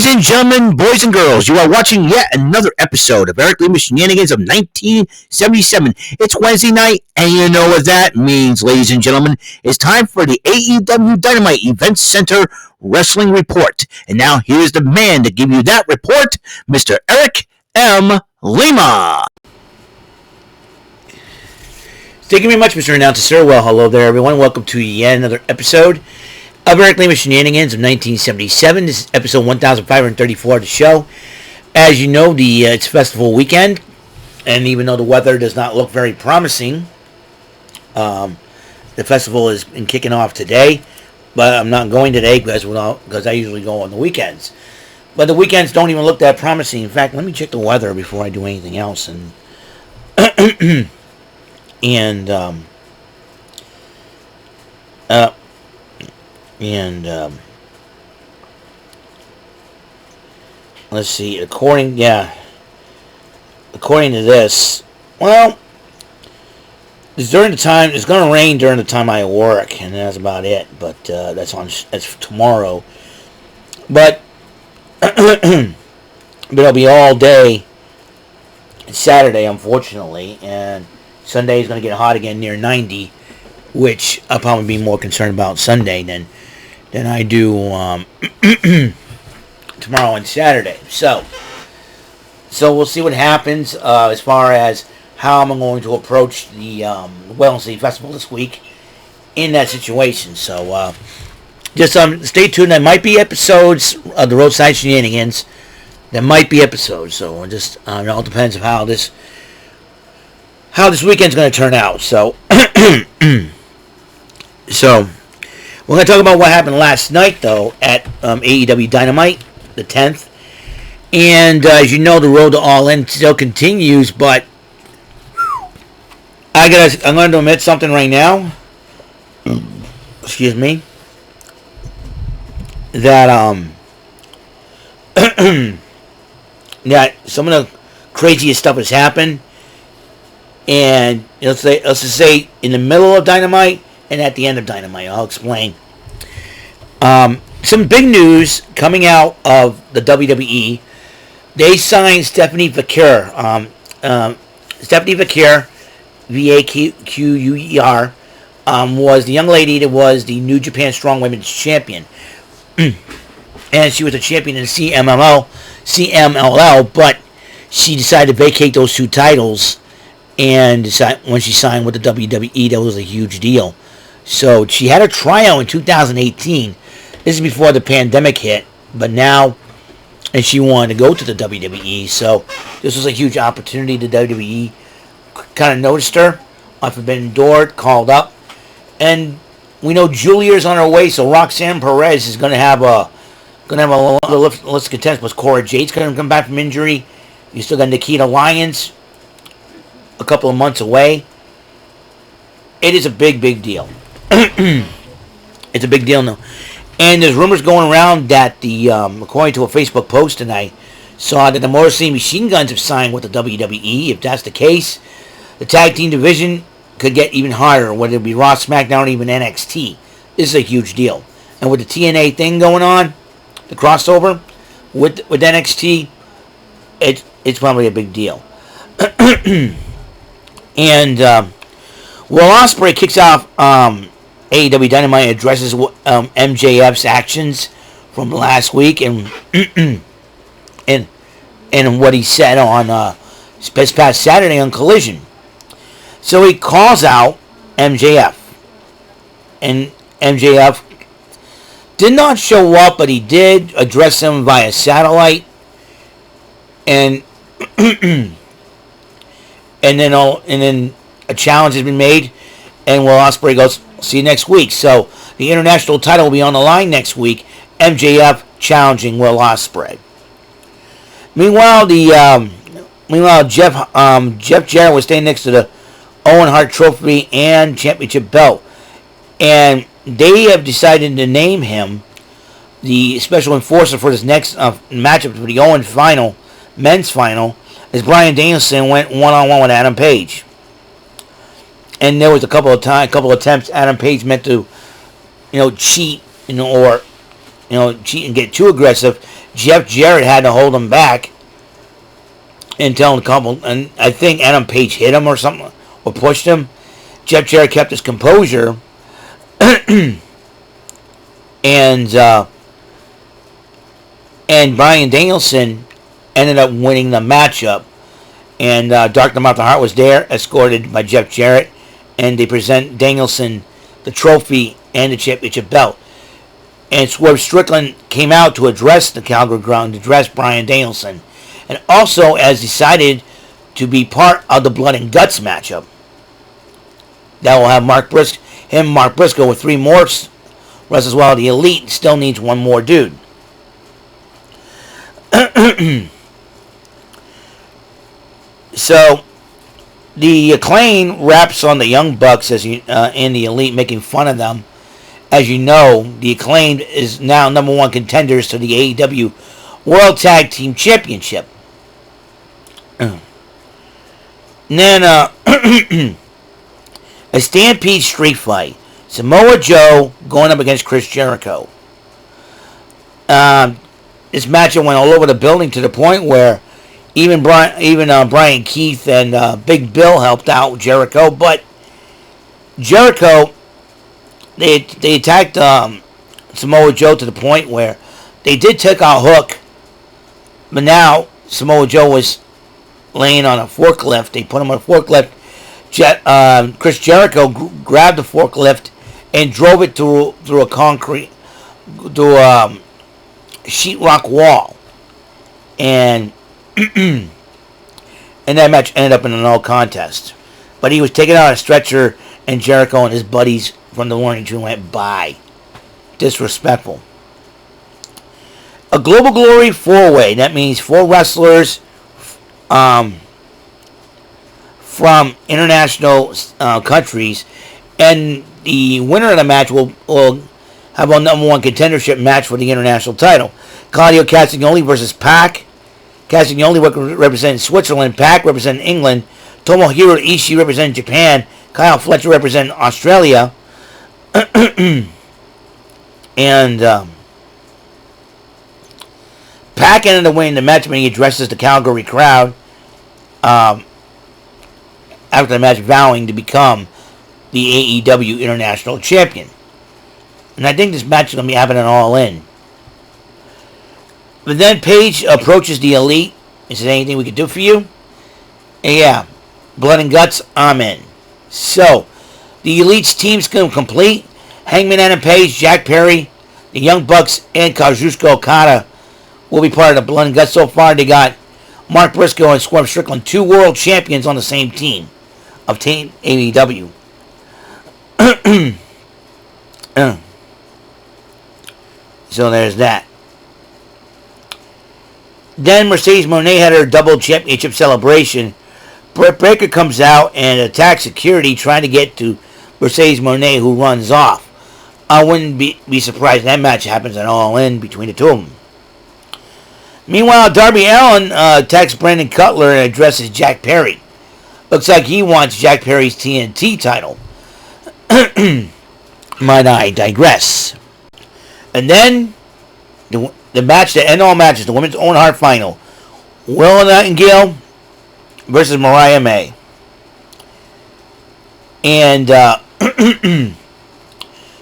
Ladies and gentlemen, boys and girls, you are watching yet another episode of Lima Shenanigans of 1977. It's Wednesday night, and you know what that means, ladies and gentlemen. It's time for the AEW Dynamite Event Center Wrestling Report. And now here's the man to give you that report, Mr. Eric M. Lima. Thank you very much, Mr. Announcer, sir. Well, hello there, everyone. Welcome to yet another episode of Eric Lima Shenanigans of 1977. This is episode 1534 of the show. As you know, it's festival weekend, and even though the weather does not look very promising, the festival has been kicking off today, but I'm not going today because I usually go on the weekends. But the weekends don't even look that promising. In fact, let me check the weather before I do anything else. And let's see. According to this, well, it's going to rain during the time I work, and that's about it. But that's tomorrow. But it'll be all day Saturday, unfortunately, and Sunday is going to get hot again, near 90, which I'll probably be more concerned about Sunday than I do tomorrow and Saturday. So we'll see what happens as far as how I'm going to approach the Wednesday Festival this week in that situation. So just stay tuned. There might be episodes of the Roadside Shenanigans. There might be episodes. So just it all depends on how this weekend's going to turn out. So so we're going to talk about what happened last night, though, at AEW Dynamite, the 10th. And as you know, the road to All In still continues, but I'm going to admit something right now. Excuse me. That that some of the craziest stuff has happened, and let's just say in the middle of Dynamite and at the end of Dynamite. I'll explain. Some big news coming out of the WWE. They signed Stephanie Vaquer. Stephanie Vaquer, V-A-Q-U-E-R, was the young lady that was the New Japan Strong Women's Champion. And she was a champion in CMLL, but she decided to vacate those two titles, and when she signed with the WWE, that was a huge deal. So she had a tryout in 2018. This is before the pandemic hit, but now, and she wanted to go to the WWE. So this was a huge opportunity. The WWE kind of noticed her on Forbidden Door, called up, and we know Julia's on her way. So Roxanne Perez is going to have a list of contenders. But Cora Jade's going to come back from injury. You still got Nikita Lyons a couple of months away. It is a big deal. It's a big deal now. And there's rumors going around that according to a Facebook post, and I saw that the Motor City Machine Guns have signed with the WWE. If that's the case, the tag team division could get even higher, whether it be Raw, SmackDown, or even NXT. This is a huge deal. And with the TNA thing going on, the crossover with NXT, it's probably a big deal. And Will Ospreay kicks off AEW Dynamite, addresses MJF's actions from last week and what he said on this past Saturday on Collision. So he calls out MJF, and MJF did not show up, but he did address him via satellite, and and then a challenge has been made, and Will Ospreay goes, "See you next week." So the international title will be on the line next week. MJF challenging Will Ospreay. Meanwhile, Jeff Jarrett was standing next to the Owen Hart Trophy and Championship belt, and they have decided to name him the special enforcer for this next matchup for the Owen men's final, as Bryan Danielson went one-on-one with Adam Page. And there was a couple attempts Adam Page meant to, cheat, or cheat and get too aggressive. Jeff Jarrett had to hold him back and tell him a couple. And I think Adam Page hit him or something, or pushed him. Jeff Jarrett kept his composure, and Bryan Danielson ended up winning the matchup. And Dr. Martha Hart was there, escorted by Jeff Jarrett, and they present Danielson the trophy and the championship belt. And Swerve Strickland came out to address the Calgary Ground, to address Bryan Danielson, and also has decided to be part of the Blood and Guts matchup. That will have Mark Briscoe with 3 more wrestlers, while the Elite still needs 1 more dude. So, the Acclaim raps on the Young Bucks and the Elite, making fun of them. As you know, the Acclaimed is now number 1 contenders to the AEW World Tag Team Championship. And then, a Stampede Street Fight. Samoa Joe going up against Chris Jericho. This matchup went all over the building to the point where even Brian Keith and Big Bill helped out Jericho, but Jericho, they attacked Samoa Joe to the point where they did take out Hook, but now Samoa Joe was laying on a forklift. They put him on a forklift. Chris Jericho grabbed the forklift and drove it through a concrete, through a sheetrock wall, and that match ended up in a no contest. But he was taken out on a stretcher, and Jericho and his buddies from the Warning Tree went by. Disrespectful. A Global Glory 4-way. That means 4 wrestlers from international countries, and the winner of the match will have a number 1 contendership match for the international title. Claudio Castagnoli versus Pac. Castagnoli representing Switzerland, Pac representing England, Tomohiro Ishii representing Japan, Kyle Fletcher representing Australia, and Pac ended up winning the match when he addresses the Calgary crowd after the match, vowing to become the AEW International Champion. And I think this match is going to be happening all in. But then Paige approaches the Elite and says, anything we can do for you? And yeah, Blood and Guts, I'm in. So, the Elite's team's complete. Hangman Adam Page, Jack Perry, the Young Bucks, and Kazuchika Okada will be part of the Blood and Guts. So far, they got Mark Briscoe and Swerve Strickland, 2 world champions on the same team of Team AEW. So there's that. Then Mercedes Moné had her double championship celebration. Britt Baker comes out and attacks security, trying to get to Mercedes Moné, who runs off. I wouldn't be surprised if that match happens at All In between the two of them. Meanwhile, Darby Allin attacks Brandon Cutler and addresses Jack Perry. Looks like he wants Jack Perry's TNT title. Might I digress? And then the match that end all matches, the Women's Owen Hart final. Will Nightingale versus Mariah May. And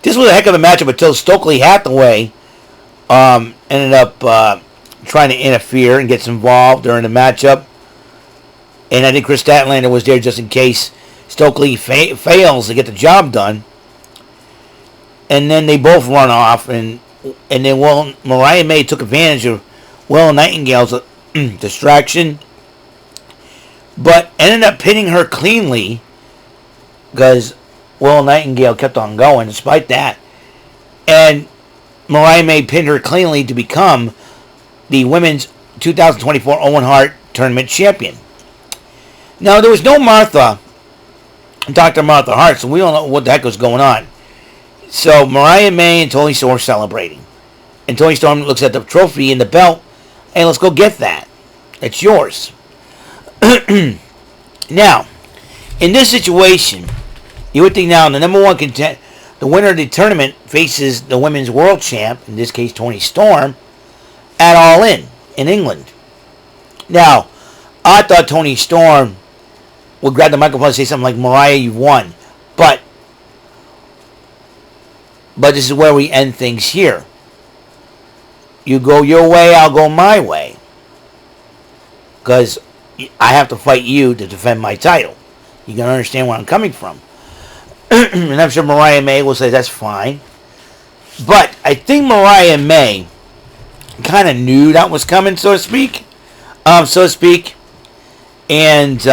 this was a heck of a matchup until Stokely Hathaway ended up trying to interfere and gets involved during the matchup. And I think Chris Statlander was there just in case Stokely fails to get the job done. And then they both run off, and then Mariah May took advantage of Will Nightingale's distraction, but ended up pinning her cleanly because Will Nightingale kept on going despite that. And Mariah May pinned her cleanly to become the Women's 2024 Owen Hart Tournament Champion. Now, there was no Dr. Martha Hart, so we don't know what the heck was going on. So Mariah May and Toni Storm are celebrating. And Toni Storm looks at the trophy and the belt. Hey, let's go get that. It's yours. Now, in this situation, you would think now the the winner of the tournament faces the women's world champ, in this case Toni Storm, at All In England. Now, I thought Toni Storm would grab the microphone and say something like, Mariah, you've won. But this is where we end things here. You go your way, I'll go my way. Because I have to fight you to defend my title. You can understand where I'm coming from. And I'm sure Mariah May will say that's fine. But I think Mariah May kind of knew that was coming, so to speak. And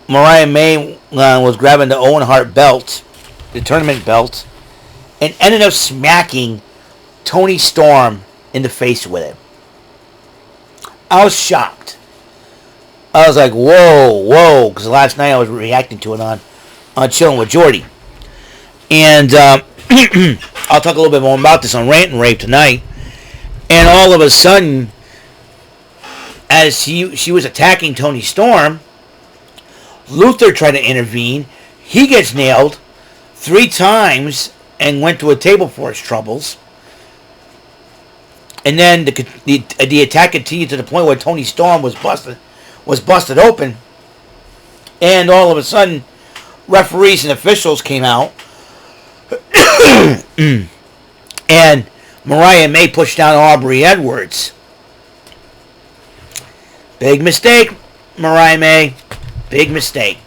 Mariah May was grabbing the Owen Hart belt, the tournament belt, and ended up smacking Toni Storm in the face with it. I was shocked. I was like, whoa, because last night I was reacting to it on Chilling with Jordy. And I'll talk a little bit more about this on Rant and Rave tonight. And all of a sudden, as she was attacking Toni Storm, Luther tried to intervene. He gets nailed 3 times and went to a table for his troubles. And then the attack continued to the point where Toni Storm was busted open. And all of a sudden, referees and officials came out. And Mariah May pushed down Aubrey Edwards. Big mistake, Mariah May. Big mistake.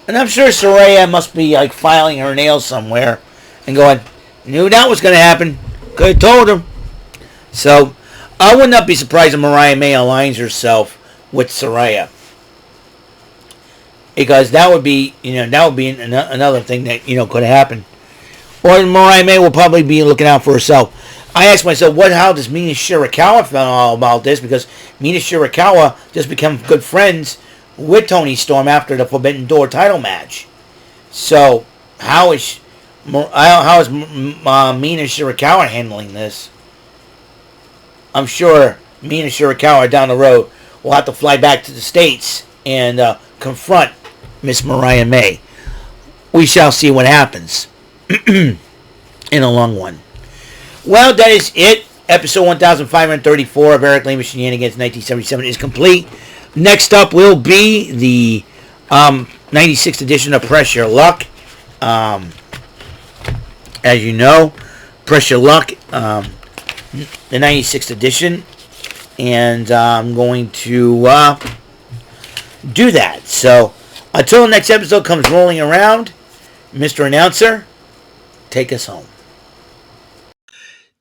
And I'm sure Saraya must be like filing her nails somewhere and going, knew that was going to happen. Could have told him. So, I would not be surprised if Mariah May aligns herself with Saraya. Because that would be another thing that, could happen. Or Mariah May will probably be looking out for herself. I asked myself, how does Mina Shirakawa feel all about this? Because Mina Shirakawa just became good friends with Toni Storm after the Forbidden Door title match. So, how is Mina Shirakawa handling this? I'm sure Mina Shirakawa down the road will have to fly back to the States and confront Miss Mariah May. We shall see what happens in the long run. Well, that is it. Episode 1534 of Eric Lima Shenanigans 1977 is complete. Next up will be the 96th edition of Press Your Luck. As you know, Press Your Luck, the 96th edition. And I'm going to do that. So, until the next episode comes rolling around, Mr. Announcer, take us home.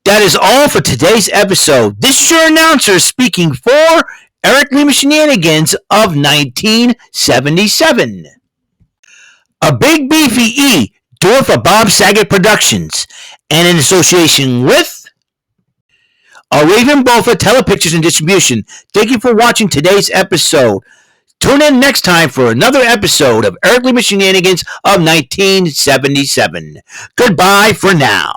That is all for today's episode. This is your announcer speaking for Eric Lima Shenanigans of 1977. A Big Beefy E, doing for Bob Saget Productions, and in association with a Raven Bofa Telepictures and Distribution. Thank you for watching today's episode. Tune in next time for another episode of Eric Lima Shenanigans of 1977. Goodbye for now.